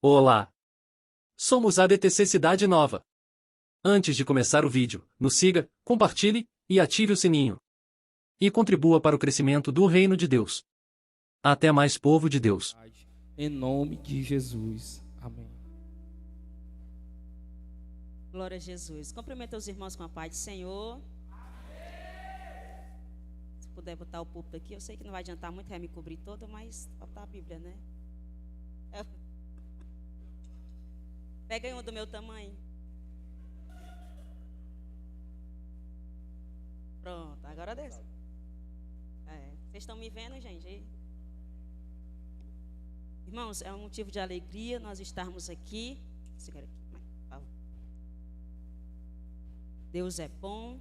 Olá! Somos a DTC Cidade Nova. Antes de começar o vídeo, nos siga, compartilhe e ative o sininho. E contribua para o crescimento do Reino de Deus. Até mais, povo de Deus. Em nome de Jesus. Amém. Glória a Jesus. Cumprimenta os irmãos com a paz do Senhor. Se puder botar o púlpito aqui, eu sei que não vai adiantar muito, vai me cobrir toda, mas falta a Bíblia, né? Pega aí uma do meu tamanho. Pronto, agora desce. Vocês estão me vendo, gente? Irmãos, é um motivo de alegria nós estarmos aqui. Segura aqui, por favor. Deus é bom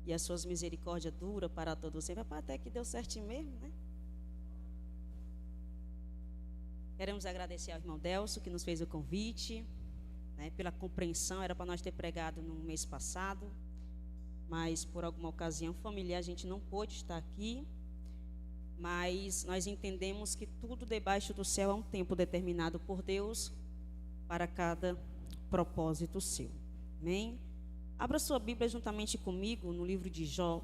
e as suas misericórdias duram para todos sempre. Até que deu certinho mesmo, né? Queremos agradecer ao irmão Delso que nos fez o convite, né, pela compreensão. Era para nós ter pregado no mês passado, mas por alguma ocasião familiar a gente não pôde estar aqui. Mas nós entendemos que tudo debaixo do céu é um tempo determinado por Deus para cada propósito seu. Amém? Abra sua Bíblia juntamente comigo no livro de Jó.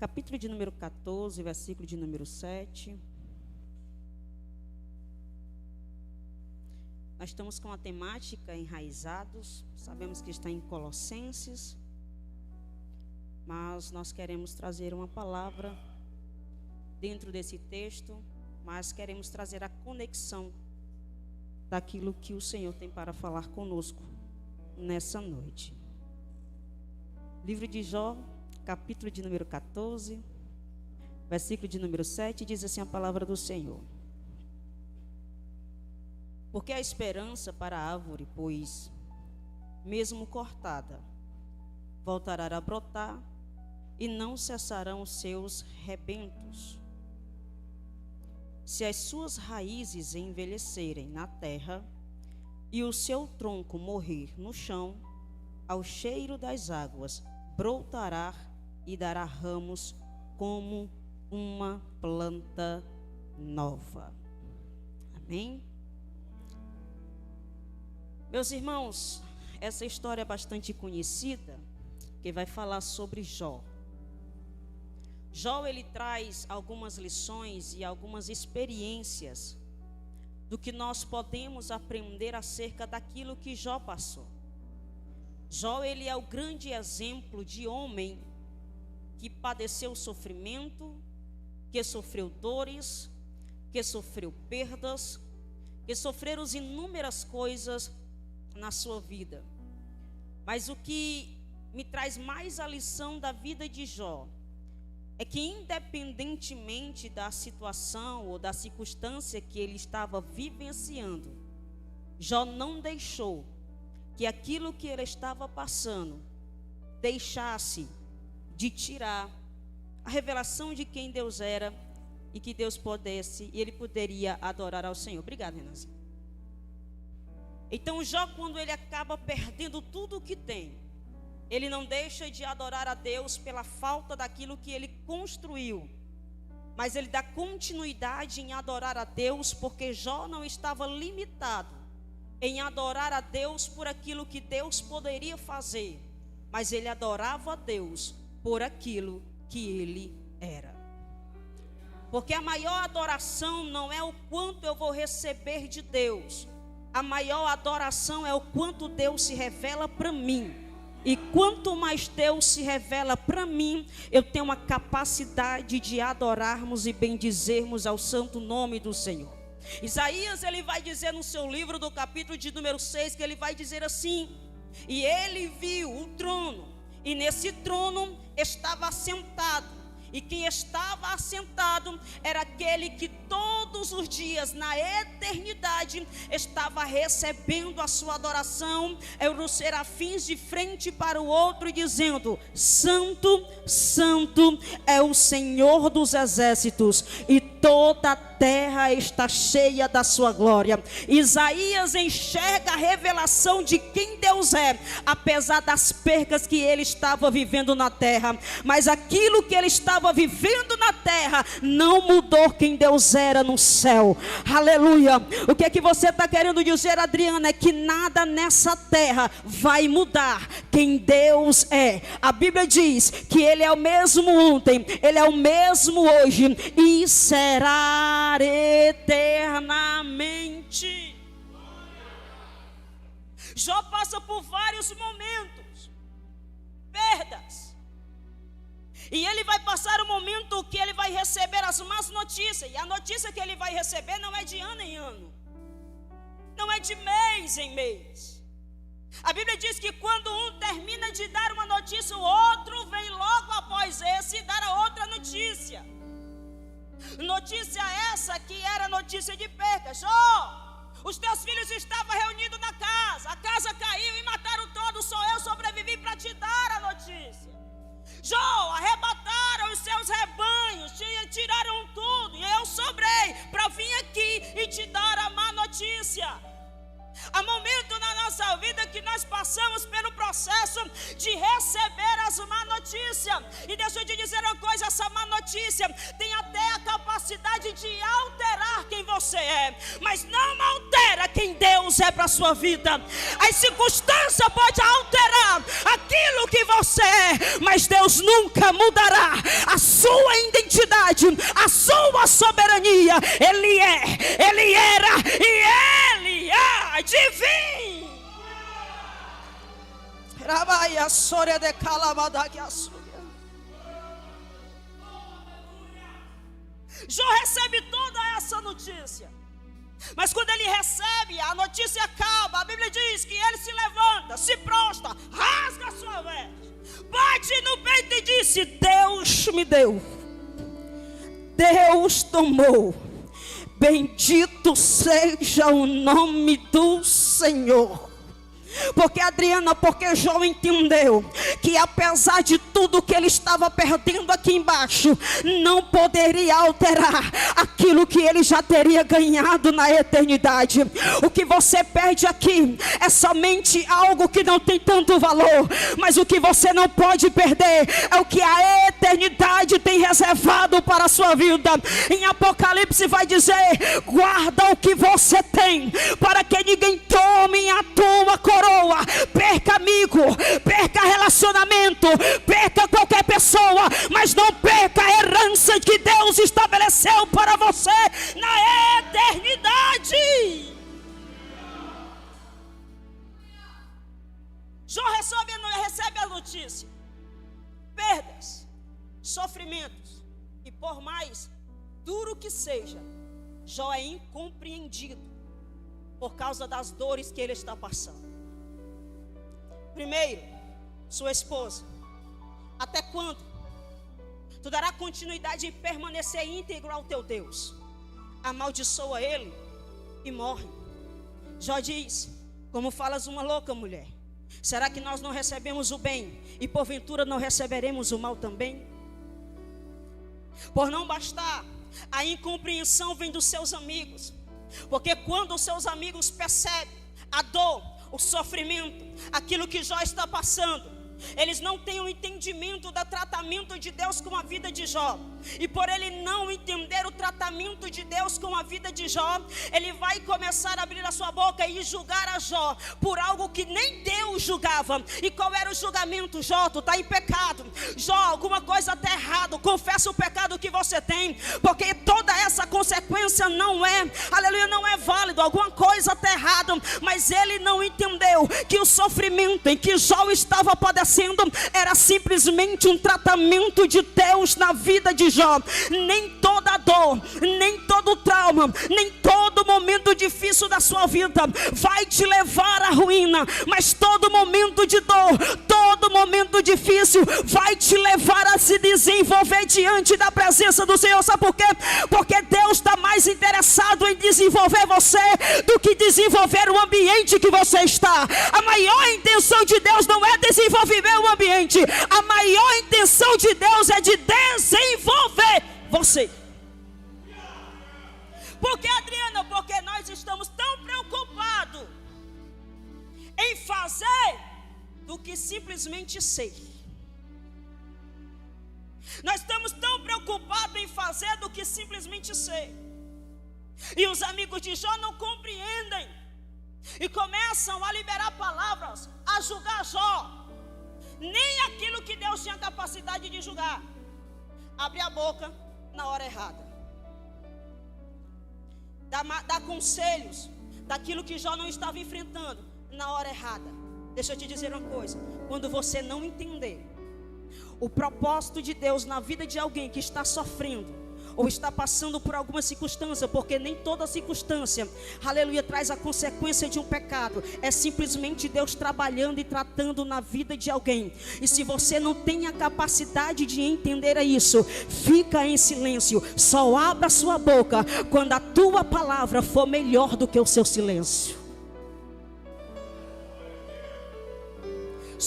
Capítulo de número 14, versículo de número 7. Nós estamos com a temática enraizados. Sabemos que está em Colossenses, mas nós queremos trazer uma palavra dentro desse texto, mas queremos trazer a conexão daquilo que o Senhor tem para falar conosco nessa noite. Livro de Jó, capítulo de número 14, versículo de número 7, diz assim a palavra do Senhor. Porque a esperança para a árvore, pois, mesmo cortada, voltará a brotar e não cessarão os seus rebentos. Se as suas raízes envelhecerem na terra e o seu tronco morrer no chão, ao cheiro das águas, brotará e dará ramos como uma planta nova. Amém? Meus irmãos, essa história é bastante conhecida, que vai falar sobre Jó. Jó, ele traz algumas lições e algumas experiências do que nós podemos aprender acerca daquilo que Jó passou. Jó, ele é o grande exemplo de homem que padeceu sofrimento, que sofreu dores, que sofreu perdas, que sofreram inúmeras coisas na sua vida. Mas o que me traz mais a lição da vida de Jó é que, independentemente da situação ou da circunstância que ele estava vivenciando, Jó não deixou que aquilo que ele estava passando deixasse de tirar a revelação de quem Deus era e que Deus pudesse e ele poderia adorar ao Senhor. Obrigado, Renanzinho. Então Jó, quando ele acaba perdendo tudo o que tem, ele não deixa de adorar a Deus pela falta daquilo que ele construiu, mas ele dá continuidade em adorar a Deus, porque Jó não estava limitado em adorar a Deus por aquilo que Deus poderia fazer, mas ele adorava a Deus por aquilo que ele era. Porque a maior adoração não é o quanto eu vou receber de Deus. A maior adoração é o quanto Deus se revela para mim. E quanto mais Deus se revela para mim, eu tenho a capacidade de adorarmos e bendizermos ao santo nome do Senhor. Isaías, ele vai dizer no seu livro do capítulo de número 6, que ele vai dizer assim: e ele viu o trono, e nesse trono estava assentado. E quem estava assentado era aquele que todos os dias, na eternidade, estava recebendo a sua adoração. Eram os serafins de frente para o outro, dizendo: Santo, Santo é o Senhor dos exércitos, e toda a terra está cheia da sua glória. Isaías enxerga a revelação de quem Deus é, apesar das percas que ele estava vivendo na terra. Mas aquilo que ele estava vivendo na terra não mudou quem Deus era no céu. Aleluia. O que é que você está querendo dizer, Adriana? É que nada nessa terra vai mudar quem Deus é. A Bíblia diz que ele é o mesmo ontem, ele é o mesmo hoje e será eternamente. Jó passa por vários momentos, perdas, e ele vai passar o momento que ele vai receber as más notícias, e a notícia que ele vai receber não é de ano em ano, não é de mês em mês. A Bíblia diz que quando um termina de dar uma notícia, o outro vem logo após esse e dar a outra notícia. Notícia essa que era notícia de perca. Jó, os teus filhos estavam reunidos na casa, a casa caiu e mataram todos, só eu sobrevivi para te dar a notícia. Jó, arrebataram os seus rebanhos, tiraram tudo, e eu sobrei para vir aqui e te dar a má notícia. Há momento na nossa vida que nós passamos pelo processo de receber as má notícias. E deixa eu te dizer uma coisa, essa má notícia tem até a capacidade de alterar quem você é, mas não altera quem Deus é para a sua vida. As circunstâncias podem alterar aquilo que você é, mas Deus nunca mudará a sua identidade, a sua soberania. Ele é, Ele era e Ele há de vir. Jó recebe toda essa notícia, mas quando ele recebe, a notícia acaba. A Bíblia diz que ele se levanta, se prostra, rasga a sua veste, bate no peito e disse: Deus me deu, Deus tomou, bendito seja o nome do Senhor. Porque Adriana, porque Jó entendeu que apesar de tudo que ele estava perdendo aqui embaixo, não poderia alterar aquilo que ele já teria ganhado na eternidade. O que você perde aqui é somente algo que não tem tanto valor, mas o que você não pode perder é o que a eternidade tem reservado para a sua vida. Em Apocalipse vai dizer: guarda o que você tem, para que ninguém tome a tua coroa. Perca amigo, perca relacionamento, perca qualquer pessoa, mas não perca a herança que Deus estabeleceu para você na eternidade. Jó recebe a notícia: perdas, sofrimentos, e por mais duro que seja, Jó é incompreendido por causa das dores que ele está passando. Primeiro, sua esposa: até quando tu dará continuidade em permanecer íntegro ao teu Deus? Amaldiçoa ele e morre. Jó diz: como falas uma louca mulher, será que nós não recebemos o bem e porventura não receberemos o mal também? Por não bastar, a incompreensão vem dos seus amigos, porque quando os seus amigos percebem a dor, o sofrimento, aquilo que Jó está passando, eles não têm o entendimento do tratamento de Deus com a vida de Jó. E por ele não entender o tratamento de Deus com a vida de Jó, ele vai começar a abrir a sua boca e julgar a Jó por algo que nem Deus julgava. E qual era o julgamento? Jó, tu está em pecado. Jó, alguma coisa está errado. Confessa o pecado que você tem, porque toda essa consequência não é, aleluia, não é válido. Alguma coisa está errada. Mas ele não entendeu que o sofrimento em que Jó estava padecendo era simplesmente um tratamento de Deus na vida de Jó. Nem toda dor, nem todo trauma, nem todo momento difícil da sua vida vai te levar à ruína, mas todo momento de dor, todo momento difícil vai te levar a se desenvolver diante da presença do Senhor. Sabe por quê? Porque Deus está mais interessado em desenvolver você do que desenvolver o ambiente que você está. A maior intenção de Deus não é desenvolver o ambiente, a maior intenção de Deus é de desenvolver você. do que simplesmente ser. Nós estamos tão preocupados em fazer do que simplesmente ser. E os amigos de Jó não compreendem. E começam a liberar palavras, a julgar Jó. Nem aquilo que Deus tinha capacidade de julgar. Abre a boca na hora errada. Dá conselhos daquilo que Jó não estava enfrentando na hora errada. Deixa eu te dizer uma coisa. Quando você não entender o propósito de Deus na vida de alguém que está sofrendo ou está passando por alguma circunstância, porque nem toda circunstância, aleluia, traz a consequência de um pecado. É simplesmente Deus trabalhando e tratando na vida de alguém. E se você não tem a capacidade de entender isso, fica em silêncio. Só abra sua boca quando a tua palavra for melhor do que o seu silêncio.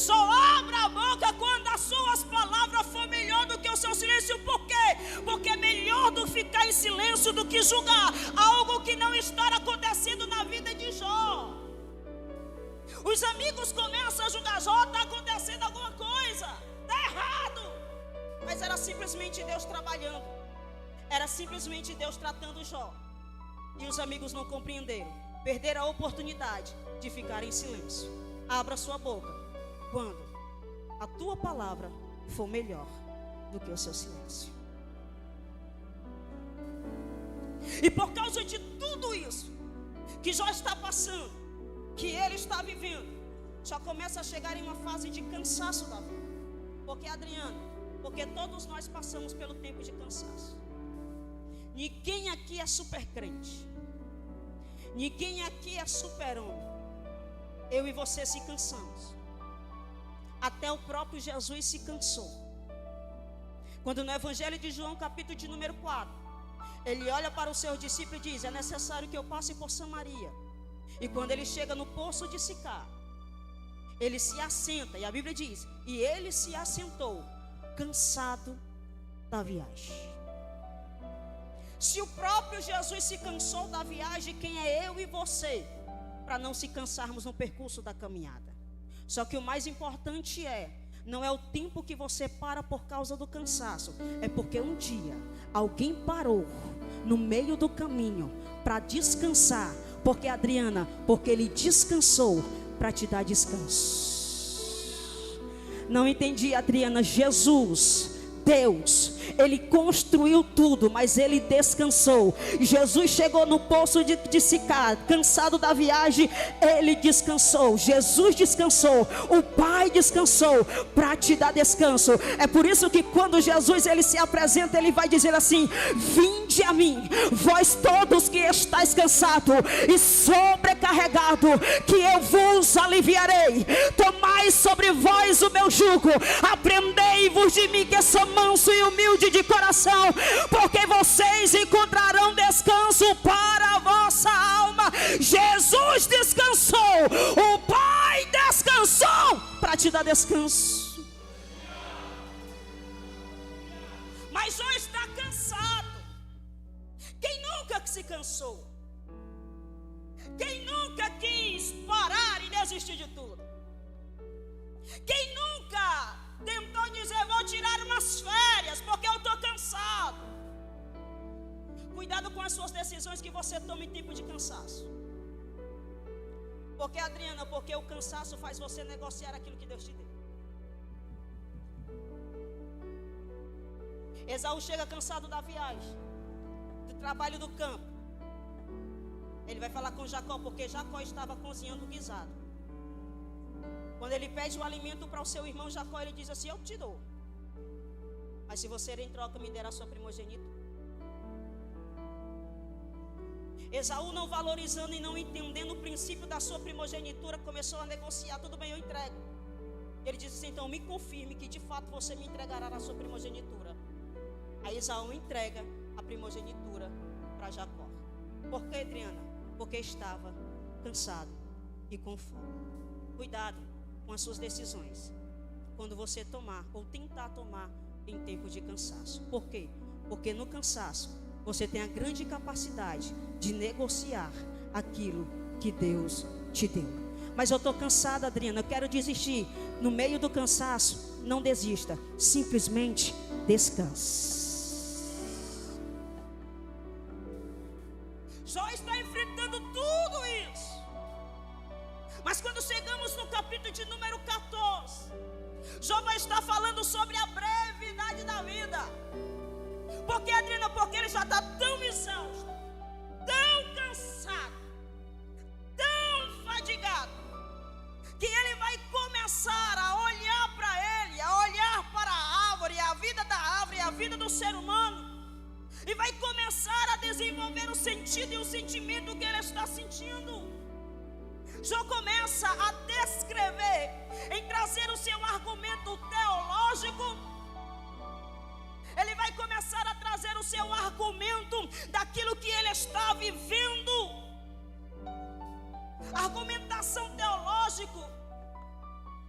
Só abra a boca quando as suas palavras for melhor do que o seu silêncio. Por quê? Porque é melhor do ficar em silêncio do que julgar algo que não está acontecendo na vida de Jó. Os amigos começam a julgar Jó, está acontecendo alguma coisa, está errado. Mas era simplesmente Deus trabalhando. Era simplesmente Deus tratando Jó. E os amigos não compreenderam. Perderam a oportunidade de ficar em silêncio. Abra sua boca quando a tua palavra for melhor do que o seu silêncio. E por causa de tudo isso que Jó está passando, que ele está vivendo, já começa a chegar em uma fase de cansaço da vida. Porque, Adriano, porque todos nós passamos pelo tempo de cansaço. Ninguém aqui é super crente. Ninguém aqui é super homem. Eu e você se cansamos. Até o próprio Jesus se cansou. Quando no Evangelho de João, capítulo de número 4, ele olha para os seus discípulos e diz: é necessário que eu passe por Samaria. E quando ele chega no poço de Sicar, ele se assenta, e a Bíblia diz: e ele se assentou, cansado da viagem. Se o próprio Jesus se cansou da viagem, quem é eu e você para não se cansarmos no percurso da caminhada? Só que o mais importante não é o tempo que você para por causa do cansaço, é porque um dia alguém parou no meio do caminho para descansar. Porque, Adriana, porque ele descansou para te dar descanso. Não entendi, Adriana. Jesus, Deus, ele construiu tudo, mas ele descansou. Jesus chegou no poço de Sicar, cansado da viagem, ele descansou. Jesus descansou, o Pai descansou para te dar descanso. É por isso que quando Jesus ele se apresenta, ele vai dizer assim: vinde a mim, vós todos que estáis cansados e sobrecarregados, que eu vos aliviarei. Tomai sobre vós o meu jugo, aprendei-vos de mim, que sou manso e humilde de coração, porque vocês encontrarão descanso para a vossa alma. Jesus descansou, o Pai descansou para te dar descanso. Mas hoje está cansado. Quem nunca se cansou? Quem nunca quis parar e desistir de tudo? Quem nunca tentou dizer: vou tirar umas férias porque eu estou cansado? Cuidado com as suas decisões que você toma em tempo de cansaço. Porque, Adriana, porque o cansaço faz você negociar aquilo que Deus te deu. Esaú chega cansado da viagem, do trabalho do campo. Ele vai falar com Jacó, porque Jacó estava cozinhando guisado. Quando ele pede o alimento para o seu irmão Jacó, ele diz assim: eu te dou, mas se você em troca me der a sua primogenitura. Esaú, não valorizando e não entendendo o princípio da sua primogenitura, começou a negociar: tudo bem, eu entrego. Ele disse assim: então me confirme que de fato você me entregará a sua primogenitura. Aí Esaú entrega a primogenitura para Jacó. Por que, Adriana? Porque estava cansado e com fome. Cuidado com as suas decisões quando você tomar ou tentar tomar em tempo de cansaço. Por quê? Porque no cansaço você tem a grande capacidade de negociar aquilo que Deus te deu. Mas eu estou cansada, Adriana, eu quero desistir. No meio do cansaço, não desista. Simplesmente descanse. Jó está enfrentando tudo isso. Mas quando chegamos no capítulo de número 14, Jó vai estar falando sobre a brevidade da vida. Por que, Adriana? Porque ele já está tão exausto, tão cansado, tão fadigado, que ele vai começar a olhar para ele, a olhar para a árvore, a vida da árvore, a vida do ser humano, e vai começar a desenvolver o sentido e o sentimento que ele está sentindo. Jó começa a descrever, em trazer o seu argumento teológico. Ele vai começar a trazer o seu argumento daquilo que ele está vivendo. Argumentação teológico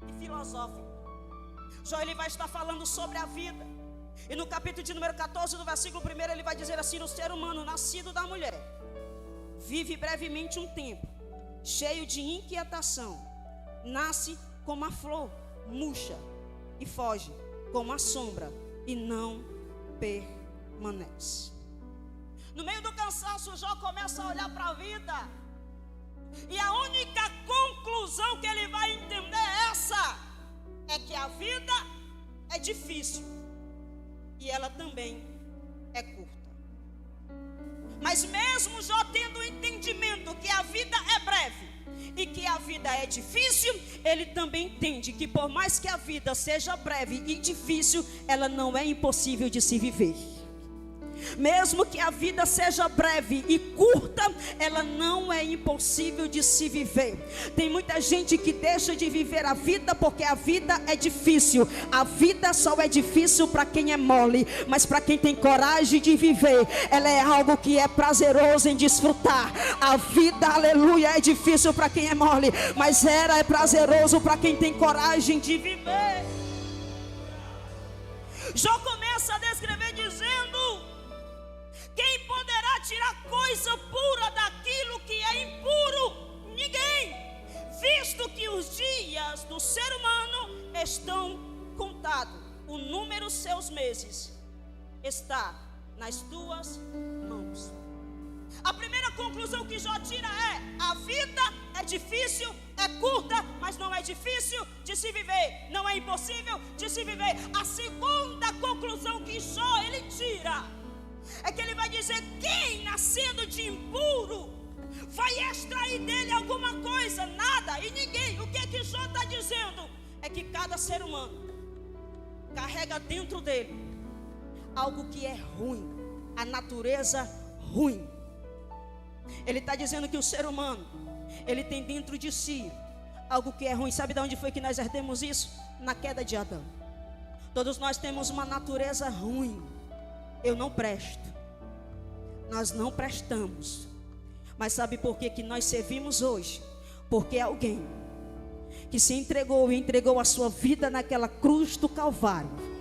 e filosófico. Jó, ele vai estar falando sobre a vida. E no capítulo de número 14, no versículo 1, ele vai dizer assim: o ser humano nascido da mulher vive brevemente um tempo, cheio de inquietação. Nasce como a flor, murcha e foge como a sombra e não permanece. No meio do cansaço, Jó começa a olhar para a vida, e a única conclusão que ele vai entender é essa: é que a vida é difícil e ela também é curta. Mas mesmo Jó tendo o entendimento que a vida é breve e que a vida é difícil, ele também entende que por mais que a vida seja breve e difícil, ela não é impossível de se viver. Mesmo que a vida seja breve e curta, ela não é impossível de se viver. Tem muita gente que deixa de viver a vida porque a vida é difícil. A vida só é difícil para quem é mole, mas para quem tem coragem de viver, ela é algo que é prazeroso em desfrutar. A vida, aleluia, é difícil para quem é mole, mas ela é prazeroso para quem tem coragem de viver. Jó começa a descrever dizendo: quem poderá tirar coisa pura daquilo que é impuro? Ninguém, visto que os dias do ser humano estão contados. O número dos seus meses está nas tuas mãos. A primeira conclusão que Jó tira é: a vida é difícil, é curta, mas não é difícil de se viver, não é impossível de se viver. A segunda conclusão que Jó ele tira é que ele vai dizer: quem nascendo de impuro vai extrair dele alguma coisa? Nada e ninguém. O que é que Jó está dizendo? É que cada ser humano carrega dentro dele algo que é ruim, a natureza ruim. Ele está dizendo que o ser humano, ele tem dentro de si algo que é ruim. Sabe de onde foi que nós herdemos isso? Na queda de Adão. Todos nós temos uma natureza ruim. Eu não presto, nós não prestamos. Mas sabe por que nós servimos hoje? Porque alguém que se entregou e entregou a sua vida naquela cruz do Calvário,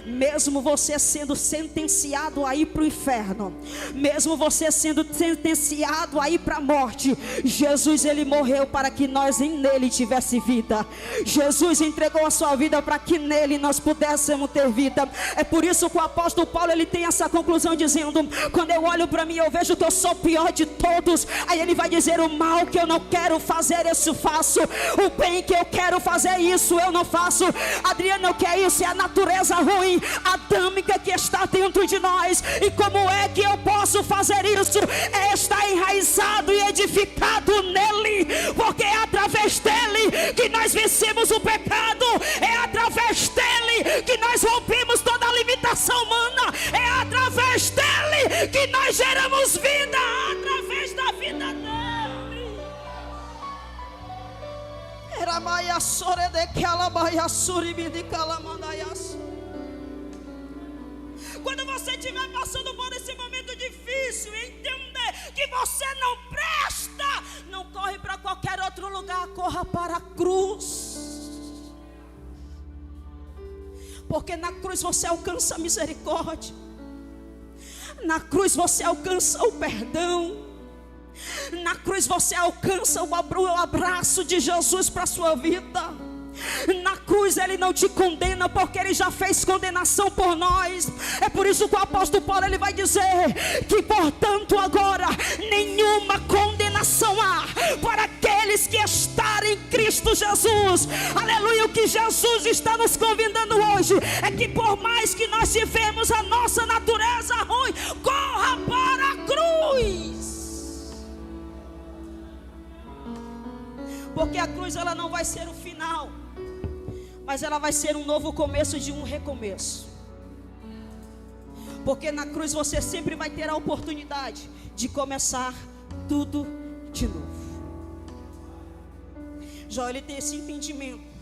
mesmo você sendo sentenciado a ir para o inferno, mesmo você sendo sentenciado a ir para a morte, Jesus ele morreu para que nós nele tivesse vida. Jesus entregou a sua vida para que nele nós pudéssemos ter vida. É por isso que o apóstolo Paulo ele tem essa conclusão dizendo: quando eu olho para mim eu vejo que eu sou o pior de todos. Aí ele vai dizer: o mal que eu não quero fazer, isso faço, o bem que eu quero fazer, isso eu não faço. Adriana, o que é isso? É a natureza ruim adâmica que está dentro de nós. E como é que eu posso fazer isso? É estar enraizado e edificado nele, porque é através dele que nós vencemos o pecado, é através dele que nós rompemos toda a limitação humana, é através dele que nós geramos vida, através da vida dele. Era maia sore de calabaia suribi de calamandaias. Quando você estiver passando por esse momento difícil, entender que você não presta, não corre para qualquer outro lugar, corra para a cruz. Porque na cruz você alcança a misericórdia, na cruz você alcança o perdão, Na cruz você alcança o abraço de Jesus para a sua vida. Na cruz ele não te condena, porque ele já fez condenação por nós. É por isso que o apóstolo Paulo ele vai dizer que portanto agora nenhuma condenação há para aqueles que estão em Cristo Jesus. Aleluia. O que Jesus está nos convidando hoje é que por mais que nós tivemos a nossa natureza ruim, corra para a cruz, porque a cruz ela não vai ser o final, mas ela vai ser um novo começo de um recomeço. Porque na cruz você sempre vai ter a oportunidade de começar tudo de novo. Jó, ele tem esse entendimento.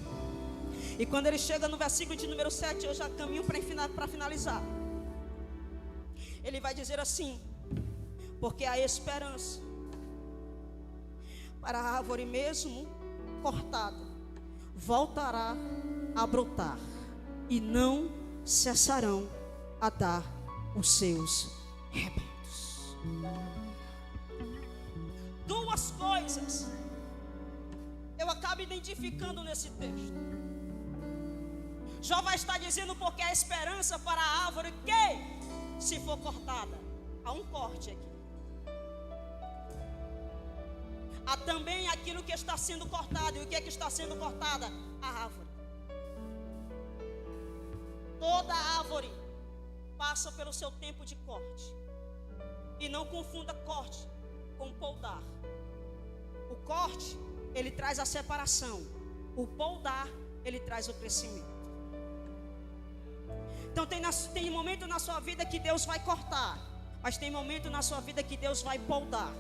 E quando ele chega no versículo de número 7, eu já caminho para finalizar. Ele vai dizer assim: porque há esperança para a árvore mesmo cortada, voltará a brotar, e não cessarão a dar os seus rebentos. Duas coisas eu acabo identificando nesse texto. Jó vai estar dizendo porque há esperança para a árvore que, se for cortada, há um corte aqui. Há também aquilo que está sendo cortado. E o que é que está sendo cortada? A árvore. Toda árvore passa pelo seu tempo de corte. E não confunda corte com poldar. O corte, ele traz a separação. O poldar, ele traz o crescimento. Então tem momento na sua vida que Deus vai cortar, mas tem momento na sua vida que Deus vai poldar.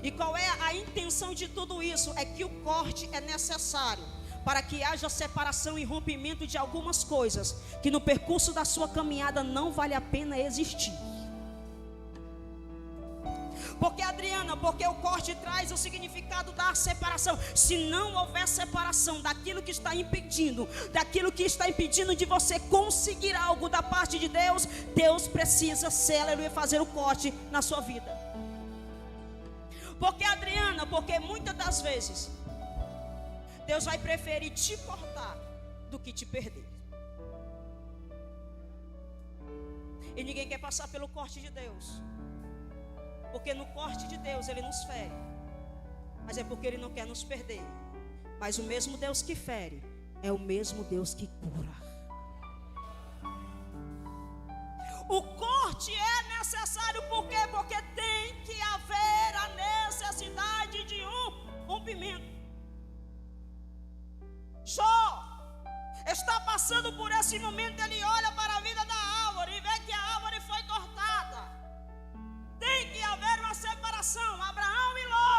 E qual é a intenção de tudo isso? É que o corte é necessário para que haja separação e rompimento de algumas coisas que no percurso da sua caminhada não vale a pena existir. Porque, Adriana, porque o corte traz o significado da separação. Se não houver separação daquilo que está impedindo, de você conseguir algo da parte de Deus, Deus precisa aleluia, fazer o corte na sua vida. Porque, Adriana, porque muitas das vezes Deus vai preferir te cortar do que te perder. E ninguém quer passar pelo corte de Deus, porque no corte de Deus ele nos fere, mas é porque ele não quer nos perder. Mas o mesmo Deus que fere é o mesmo Deus que cura. O corte é necessário, por quê? Porque tem que haver a necessidade de um rompimento. Jó está passando por esse momento, ele olha para a vida da árvore e vê que a árvore foi cortada. Tem que haver uma separação. Abraão e Ló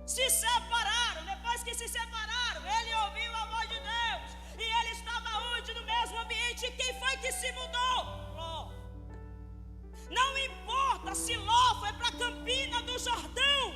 se separaram. Depois que se separaram, ele ouviu a voz de Deus, e ele estava onde? No mesmo ambiente. Quem foi que se mudou? Ló. Não importa se Ló foi para a Campina do Jordão,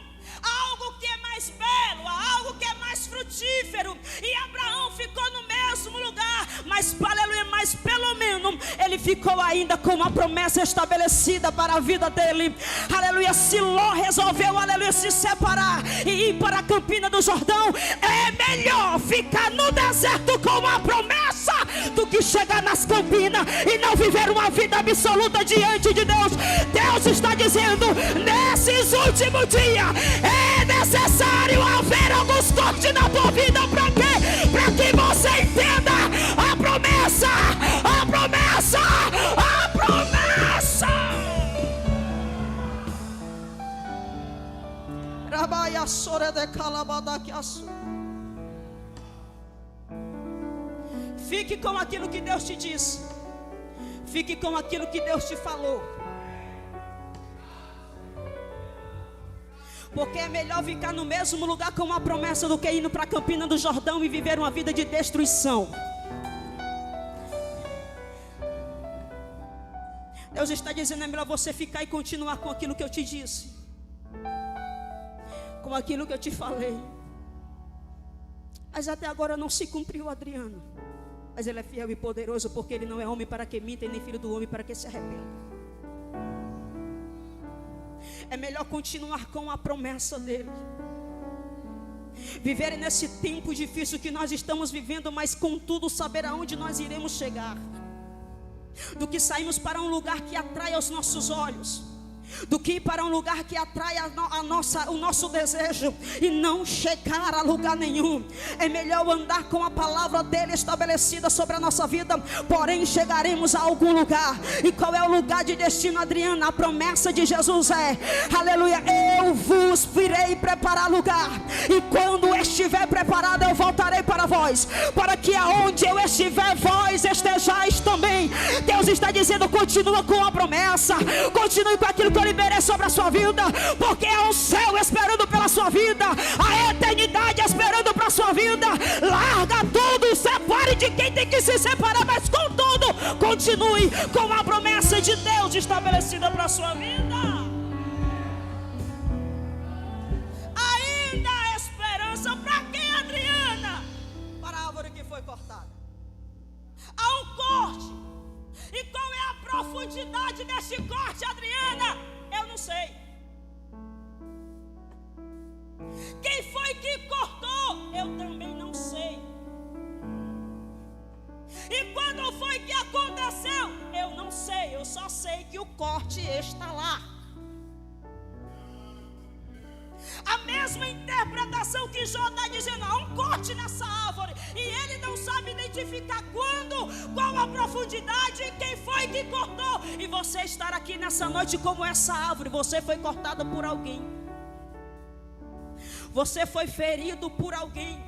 algo que é mais belo, algo que é mais frutífero, e Abraão ficou no mesmo lugar, mas aleluia, mas pelo menos ele ficou ainda com uma promessa estabelecida para a vida dele. Aleluia. Se Ló resolveu, aleluia, se separar e ir para a Campina do Jordão, é melhor ficar no deserto com uma promessa do que chegar nas Campinas e não viver uma vida absoluta diante de Deus. Deus está dizendo nesses últimos dias, é necessário haver alguns cortes na tua vida. Para quê? Para que você entenda a promessa, a promessa, a promessa. Rabaia sore de calabada que fique com aquilo que Deus te disse. Fique com aquilo que Deus te falou. Porque é melhor ficar no mesmo lugar com uma promessa do que ir para a Campina do Jordão e viver uma vida de destruição. Deus está dizendo, é melhor você ficar e continuar com aquilo que eu te disse, com aquilo que eu te falei. Mas até agora não se cumpriu, Adriano. Mas ele é fiel e poderoso, porque ele não é homem para que minta, e nem filho do homem para que se arrependa. É melhor continuar com a promessa dele. Viver nesse tempo difícil que nós estamos vivendo, mas contudo saber aonde nós iremos chegar, do que sairmos para um lugar que atrai aos nossos olhos, do que ir para um lugar que atrai o nosso desejo e não chegar a lugar nenhum. É melhor andar com a palavra dele estabelecida sobre a nossa vida, porém chegaremos a algum lugar. E qual é o lugar de destino, Adriana? A promessa de Jesus é, aleluia, eu vos virei preparar lugar, e quando estiver preparado eu voltarei para vós, para que aonde eu estiver vós estejais também. Deus está dizendo, continua com a promessa, continue com aquilo que eu liberei sobre a sua vida, porque é o céu esperando pela sua vida, a eternidade esperando para a sua vida. Larga tudo, separe de quem tem que se separar, mas contudo, continue com a promessa de Deus estabelecida para a sua vida. Ainda há esperança para quem, Adriana? Para a árvore que foi cortada. Há um corte. E qual é a profundidade desse corte, Adriana? Eu não sei. Quem foi que cortou? Eu também não sei. E quando foi que aconteceu? Eu não sei. Eu só sei que o corte está lá. A mesma interpretação que Jó está dizendo, há um corte nessa árvore, e ele não sabe identificar quando, qual a profundidade, quem foi que cortou. E você estar aqui nessa noite como essa árvore, você foi cortada por alguém, você foi ferido por alguém.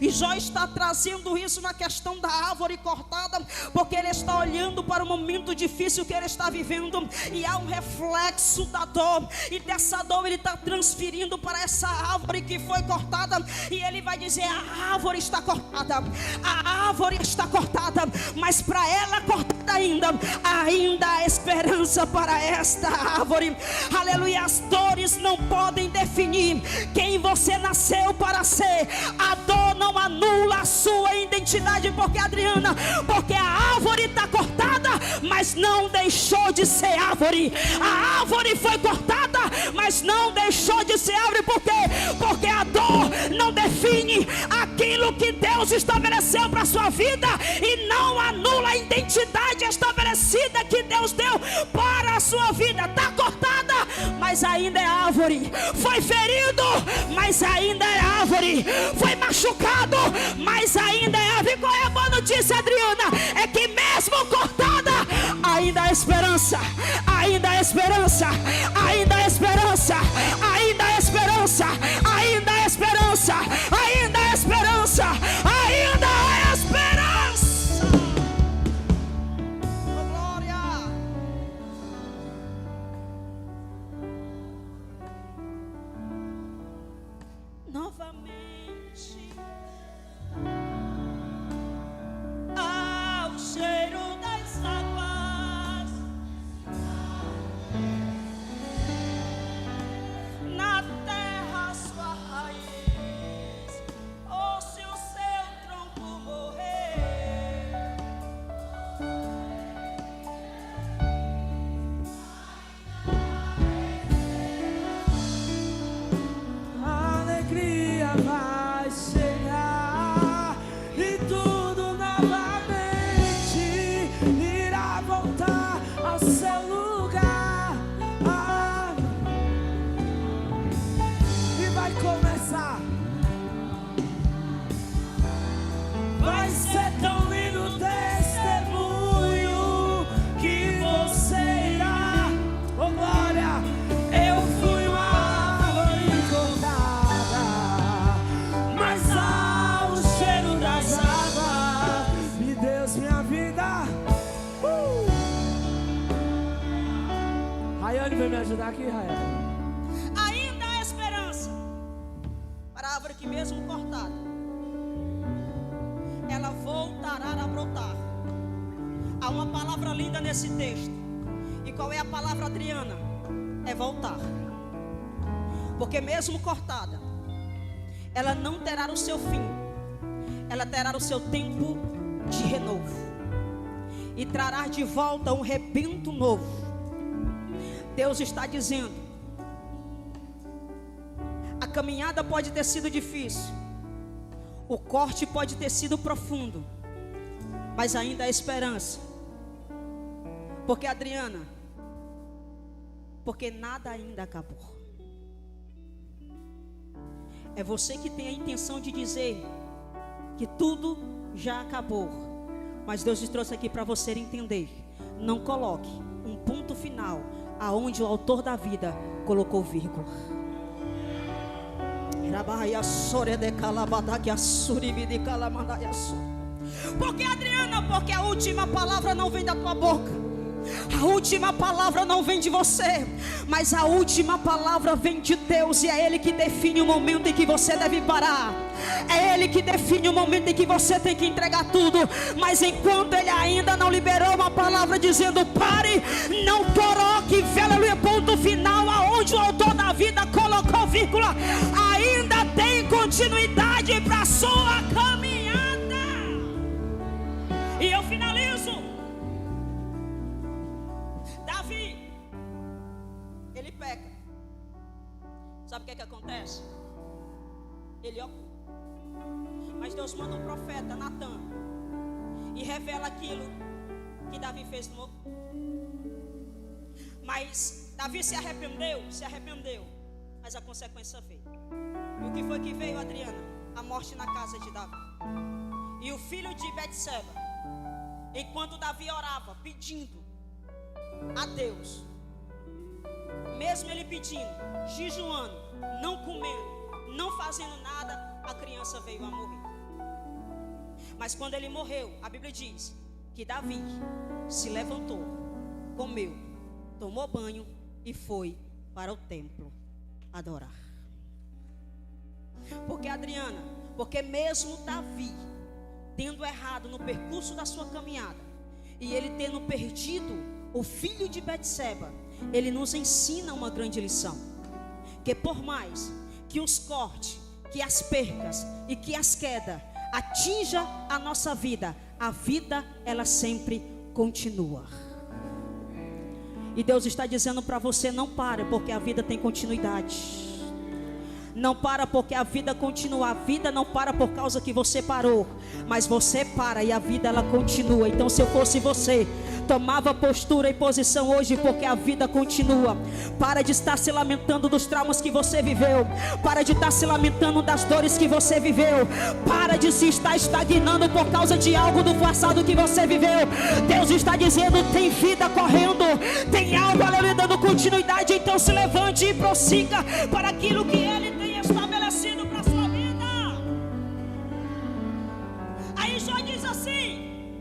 E Jó está trazendo isso na questão da árvore cortada, porque ele está olhando para o momento difícil que ele está vivendo, e há um reflexo da dor, e dessa dor ele está transferindo para essa árvore que foi cortada. E ele vai dizer, a árvore está cortada, a árvore está cortada, mas para ela cortada ainda há esperança para esta árvore. Aleluia. As dores não podem definir quem você nasceu para ser. A dor não anula a sua identidade, porque, Adriana, porque a árvore está cortada, mas não deixou de ser árvore. A árvore foi cortada, mas não deixou de ser árvore. Por quê? Porque a dor não define aquilo que Deus estabeleceu para a sua vida, e não anula a identidade estabelecida que Deus deu para a sua vida. Está cortada, mas ainda é árvore. Foi ferido, mas ainda é árvore. Foi machucado, mas ainda é árvore. Qual é a boa notícia, Adriana? É que mesmo cortada, ainda há esperança, ainda há esperança, ainda há esperança, ainda há esperança, ainda há esperança, ainda há esperança, ainda há esperança. Oh, glória! Novamente ao cheiro das águas, na terra sua raiz, ou se o seu tronco morrer, a alegria vai chegar e tudo novamente irá voltar ao seu lugar. E vai começar. Vai ser tão lindo o testemunho que você irá. Oh, glória! Eu fui uma árvore cortada, mas ao cheiro das águas me deu minha vida. Rayane, vem me ajudar aqui, Rayane. ainda há esperança para a árvore que mesmo cortada, ela voltará a brotar. Há uma palavra linda nesse texto. E qual é a palavra, Adriana? É voltar. Porque mesmo cortada, ela não terá o seu fim, ela terá o seu tempo de renovo, e trará de volta um rebento novo. Deus está dizendo: a caminhada pode ter sido difícil, o corte pode ter sido profundo, mas ainda há esperança. Porque, Adriana, porque nada ainda acabou. É você que tem a intenção de dizer que tudo já acabou, mas Deus te trouxe aqui para você entender. Não coloque um ponto final aonde o autor da vida colocou vírgula. Porque, Adriana, porque a última palavra não vem da tua boca, a última palavra não vem de você, mas a última palavra vem de Deus. E é Ele que define o momento em que você deve parar, é Ele que define o momento em que você tem que entregar tudo. Mas enquanto Ele ainda não liberou uma palavra dizendo pare, não coloque, aleluia, ponto final aonde o autor da vida colocou vírgula. Ainda tem continuidade para a sua caminhada. E eu finalizo. Davi, ele peca. Sabe o que acontece? Ele oculta. Mas Deus manda um profeta, Natan, e revela aquilo que Davi fez no. Mas Davi se arrependeu, mas a consequência veio. E o que foi que veio, Adriana? A morte na casa de Davi. E o filho de Betseba, enquanto Davi orava, pedindo a Deus, mesmo ele pedindo, jejuando, não comendo, não fazendo nada, a criança veio a morrer. Mas quando ele morreu, a Bíblia diz que Davi se levantou, comeu, tomou banho e foi para o templo adorar. Porque, Adriana, porque mesmo Davi tendo errado no percurso da sua caminhada, e ele tendo perdido o filho de Betseba, ele nos ensina uma grande lição: que por mais que os cortes, que as percas e que as quedas atinja a nossa vida, a vida ela sempre continua. E Deus está dizendo para você: não pare, porque a vida tem continuidade. Não para porque a vida continua. A vida não para por causa que você parou, mas você para e a vida ela continua. Então, se eu fosse você, tomava postura e posição hoje, porque a vida continua. Para de estar se lamentando dos traumas que você viveu. Para de estar se lamentando das dores que você viveu. Para de se estar estagnando por causa de algo do passado que você viveu. Deus está dizendo: tem vida correndo, tem algo, aleluia, dando continuidade. Então se levante e prossiga para aquilo que Ele tem estabelecido para a sua vida. Aí Jó diz assim: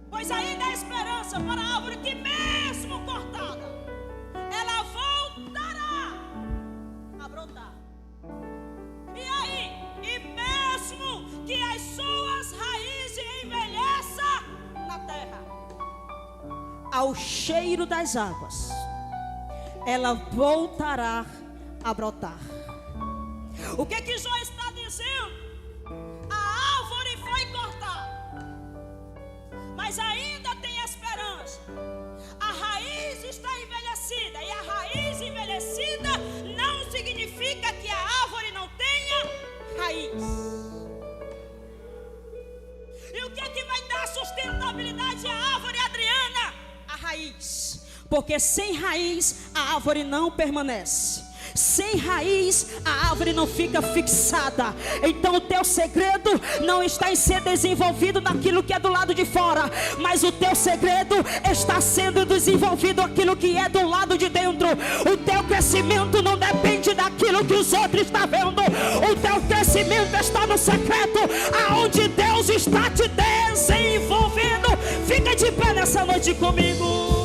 pois ainda há esperança para a árvore que mesmo cortada, ela voltará a brotar. E aí, e mesmo que as suas raízes envelheçam na terra, ao cheiro das águas, ela voltará a brotar. O que Jó está dizendo? A árvore foi cortada, mas ainda tem esperança. A raiz está envelhecida, e a raiz envelhecida não significa que a árvore não tenha raiz. E o que vai dar sustentabilidade à árvore, Adriana? A raiz. Porque sem raiz a árvore não permanece. Sem raiz a árvore não fica fixada. Então o teu segredo não está em ser desenvolvido naquilo que é do lado de fora, mas o teu segredo está sendo desenvolvido aquilo que é do lado de dentro. O teu crescimento não depende daquilo que os outros estão vendo. O teu crescimento está no secreto, aonde Deus está te desenvolvendo. Fica de pé nessa noite comigo.